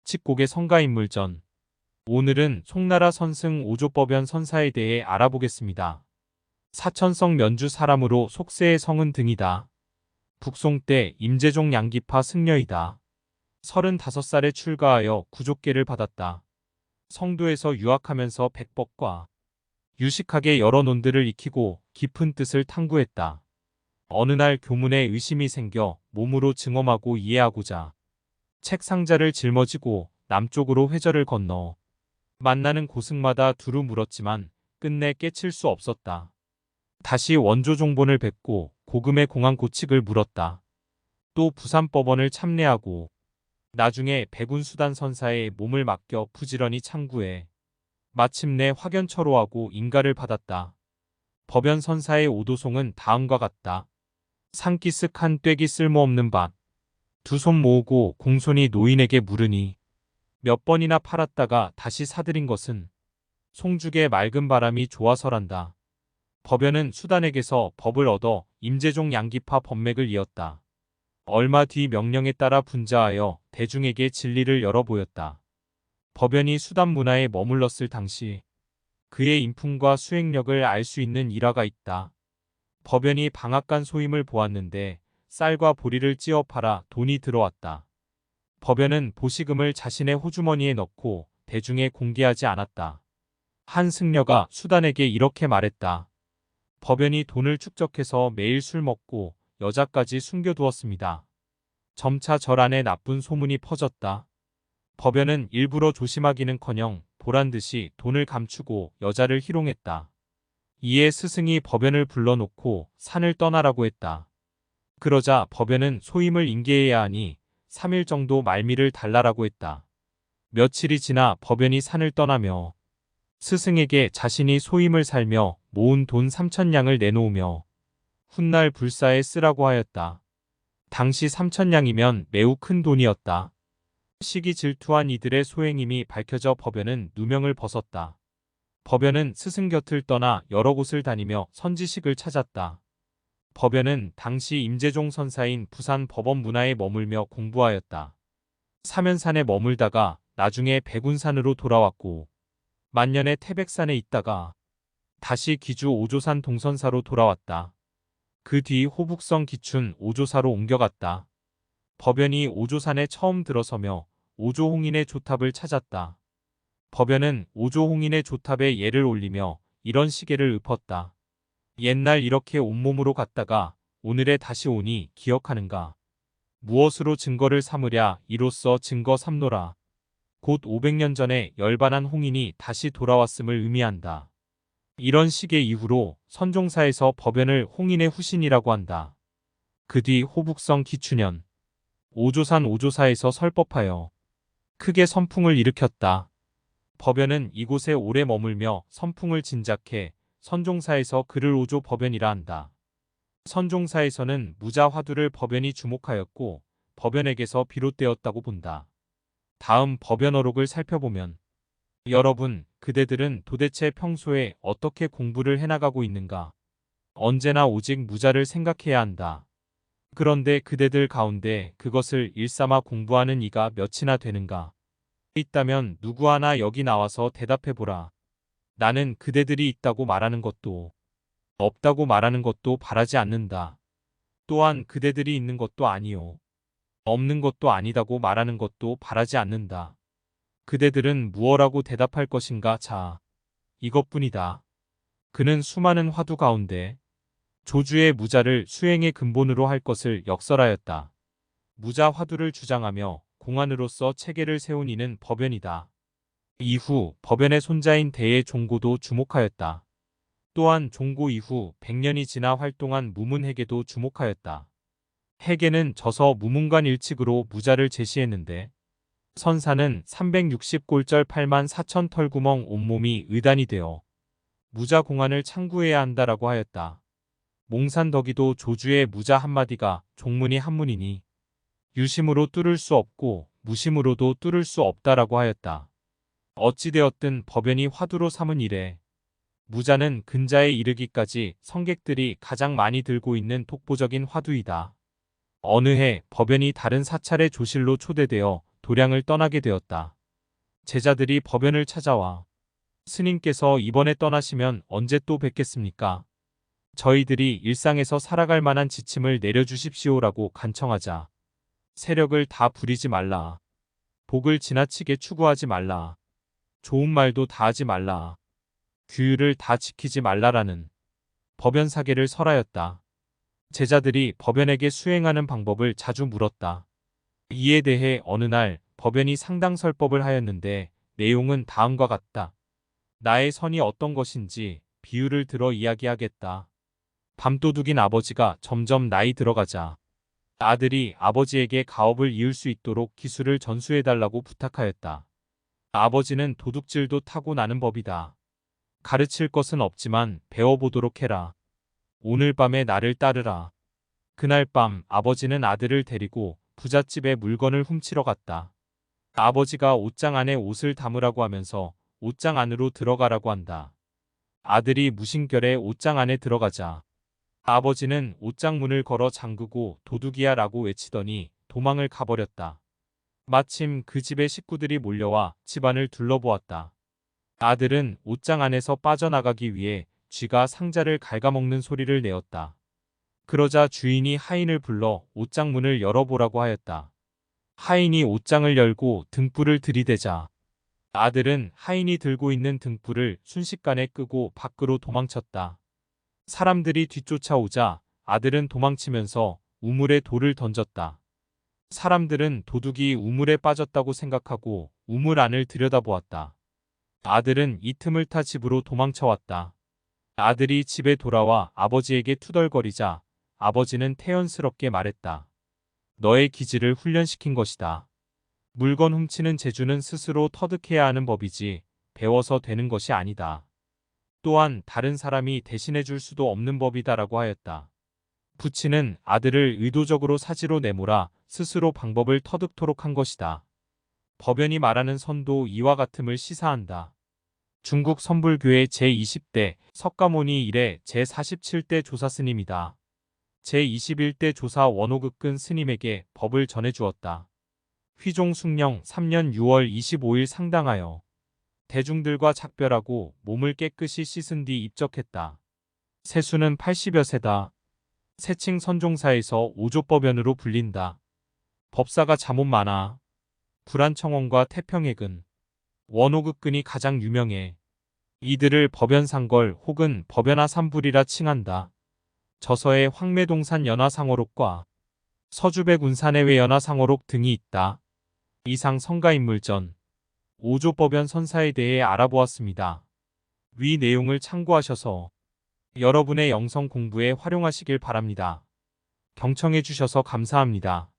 칙곡의 성가인물전. 오늘은 송나라 선승 오조법연 선사에 대해 알아보겠습니다. 사천성 면주 사람으로 속세의 성은 등이다. 북송 때 임재종 양기파 승려이다. 35살에 출가하여 구족계를 받았다. 성도에서 유학하면서 백법과 유식하게 여러 논들을 익히고 깊은 뜻을 탐구했다. 어느 날 교문에 의심이 생겨 몸으로 증엄하고 이해하고자 책 상자를 짊어지고 남쪽으로 회절을 건너 만나는 고승마다 두루 물었지만 끝내 깨칠 수 없었다. 다시 원조 종본을 뵙고 고금의 공안 고칙을 물었다. 또 부산법원을 참례하고 나중에 백운수단 선사에 몸을 맡겨 부지런히 창구해 마침내 확연처로하고 인가를 받았다. 법연 선사의 오도송은 다음과 같다. 산기슭한 떼기 쓸모없는 밭. 두 손 모으고 공손히 노인에게 물으니 몇 번이나 팔았다가 다시 사들인 것은 송죽의 맑은 바람이 좋아서란다. 법연은 수단에게서 법을 얻어 임재종 양기파 법맥을 이었다. 얼마 뒤 명령에 따라 분자하여 대중에게 진리를 열어보였다. 법연이 수단 문화에 머물렀을 당시 그의 인품과 수행력을 알 수 있는 일화가 있다. 법연이 방앗간 소임을 보았는데 쌀과 보리를 찌어 팔아 돈이 들어왔다. 법연은 보시금을 자신의 호주머니에 넣고 대중에 공개하지 않았다. 한 승려가 수단에게 이렇게 말했다. 법연이 돈을 축적해서 매일 술 먹고 여자까지 숨겨두었습니다. 점차 절 안에 나쁜 소문이 퍼졌다. 법연은 일부러 조심하기는커녕 보란듯이 돈을 감추고 여자를 희롱했다. 이에 스승이 법연을 불러놓고 산을 떠나라고 했다. 그러자 법연은 소임을 인계해야 하니 3일 정도 말미를 달라라고 했다. 며칠이 지나 법연이 산을 떠나며 스승에게 자신이 소임을 살며 모은 돈 3,000냥을 내놓으며 훗날 불사에 쓰라고 하였다. 당시 3,000냥이면 매우 큰 돈이었다. 시기 질투한 이들의 소행임이 밝혀져 법연은 누명을 벗었다. 법연은 스승 곁을 떠나 여러 곳을 다니며 선지식을 찾았다. 법연은 당시 임재종 선사인 부산 법원 문화에 머물며 공부하였다. 사면산에 머물다가 나중에 백운산으로 돌아왔고 만년에 태백산에 있다가 다시 기주 오조산 동선사로 돌아왔다. 그 뒤 호북성 기춘 오조사로 옮겨갔다. 법연이 오조산에 처음 들어서며 오조홍인의 조탑을 찾았다. 법연은 오조홍인의 조탑에 예를 올리며 이런 시계를 읊었다. 옛날 이렇게 온몸으로 갔다가 오늘에 다시 오니 기억하는가. 무엇으로 증거를 삼으랴 이로써 증거 삼노라. 곧 500년 전에 열반한 홍인이 다시 돌아왔음을 의미한다. 이런 시계 이후로 선종사에서 법연을 홍인의 후신이라고 한다. 그 뒤 호북성 기춘년 오조산 오조사에서 설법하여 크게 선풍을 일으켰다. 법연은 이곳에 오래 머물며 선풍을 진작해 선종사에서 그를 오조 법연이라 한다. 선종사에서는 무자 화두를 법연이 주목하였고 법연에게서 비롯되었다고 본다. 다음 법연어록을 살펴보면 여러분, 그대들은 도대체 평소에 어떻게 공부를 해나가고 있는가? 언제나 오직 무자를 생각해야 한다. 그런데 그대들 가운데 그것을 일삼아 공부하는 이가 몇이나 되는가? 있다면 누구 하나 여기 나와서 대답해보라. 나는 그대들이 있다고 말하는 것도 없다고 말하는 것도 바라지 않는다. 또한 그대들이 있는 것도 아니요 없는 것도 아니다고 말하는 것도 바라지 않는다. 그대들은 무엇라고 대답할 것인가? 자, 이것뿐이다. 그는 수많은 화두 가운데 조주의 무자를 수행의 근본으로 할 것을 역설하였다. 무자 화두를 주장하며 공안으로서 체계를 세운 이는 법연이다. 이후 법연의 손자인 대의 종고도 주목하였다. 또한 종고 이후 100년이 지나 활동한 무문해계도 주목하였다. 해계는 저서 무문관 일칙으로 무자를 제시했는데 선사는 360골절 8만 4천 털구멍 온몸이 의단이 되어 무자 공안을 창구해야 한다라고 하였다. 몽산덕이도 조주의 무자 한마디가 종문이 한문이니 유심으로 뚫을 수 없고 무심으로도 뚫을 수 없다라고 하였다. 어찌되었든 법연이 화두로 삼은 이래 무자는 근자에 이르기까지 성객들이 가장 많이 들고 있는 독보적인 화두이다. 어느 해 법연이 다른 사찰의 조실로 초대되어 도량을 떠나게 되었다. 제자들이 법연을 찾아와 스님께서 이번에 떠나시면 언제 또 뵙겠습니까? 저희들이 일상에서 살아갈 만한 지침을 내려주십시오라고 간청하자 세력을 다 부리지 말라. 복을 지나치게 추구하지 말라. 좋은 말도 다 하지 말라. 규율을 다 지키지 말라라는 법연 사계를 설하였다. 제자들이 법연에게 수행하는 방법을 자주 물었다. 이에 대해 어느 날 법연이 상당설법을 하였는데 내용은 다음과 같다. 나의 선이 어떤 것인지 비유를 들어 이야기하겠다. 밤도둑인 아버지가 점점 나이 들어가자 아들이 아버지에게 가업을 이을 수 있도록 기술을 전수해달라고 부탁하였다. 아버지는 도둑질도 타고나는 법이다. 가르칠 것은 없지만 배워보도록 해라. 오늘 밤에 나를 따르라. 그날 밤 아버지는 아들을 데리고 부잣집에 물건을 훔치러 갔다. 아버지가 옷장 안에 옷을 담으라고 하면서 옷장 안으로 들어가라고 한다. 아들이 무심결에 옷장 안에 들어가자 아버지는 옷장 문을 걸어 잠그고 도둑이야 라고 외치더니 도망을 가버렸다. 마침 그 집의 식구들이 몰려와 집안을 둘러보았다. 아들은 옷장 안에서 빠져나가기 위해 쥐가 상자를 갉아먹는 소리를 내었다. 그러자 주인이 하인을 불러 옷장 문을 열어보라고 하였다. 하인이 옷장을 열고 등불을 들이대자 아들은 하인이 들고 있는 등불을 순식간에 끄고 밖으로 도망쳤다. 사람들이 뒤쫓아오자 아들은 도망치면서 우물에 돌을 던졌다. 사람들은 도둑이 우물에 빠졌다고 생각하고 우물 안을 들여다보았다. 아들은 이 틈을 타 집으로 도망쳐왔다. 아들이 집에 돌아와 아버지에게 투덜거리자 아버지는 태연스럽게 말했다. 너의 기질을 훈련시킨 것이다. 물건 훔치는 재주는 스스로 터득해야 하는 법이지 배워서 되는 것이 아니다. 또한 다른 사람이 대신해 줄 수도 없는 법이다라고 하였다. 부친은 아들을 의도적으로 사지로 내몰아 스스로 방법을 터득토록 한 것이다. 법연이 말하는 선도 이와 같음을 시사한다. 중국 선불교의 제20대 석가모니 이래 제47대 조사 스님이다. 제21대 조사 원호극근 스님에게 법을 전해주었다. 휘종 숭령 3년 6월 25일 상당하여 대중들과 작별하고 몸을 깨끗이 씻은 뒤 입적했다. 세수는 80여 세다. 세칭 선종사에서 오조법연으로 불린다. 법사가 잠옷 많아. 불안청원과 태평액은 원호극근이 가장 유명해. 이들을 법연상걸 혹은 법연하삼불이라 칭한다. 저서에 황매동산 연화상어록과 서주백 운산해외 연화상어록 등이 있다. 이상 성가인물전 오조법연 선사에 대해 알아보았습니다. 위 내용을 참고하셔서 여러분의 영성 공부에 활용하시길 바랍니다. 경청해 주셔서 감사합니다.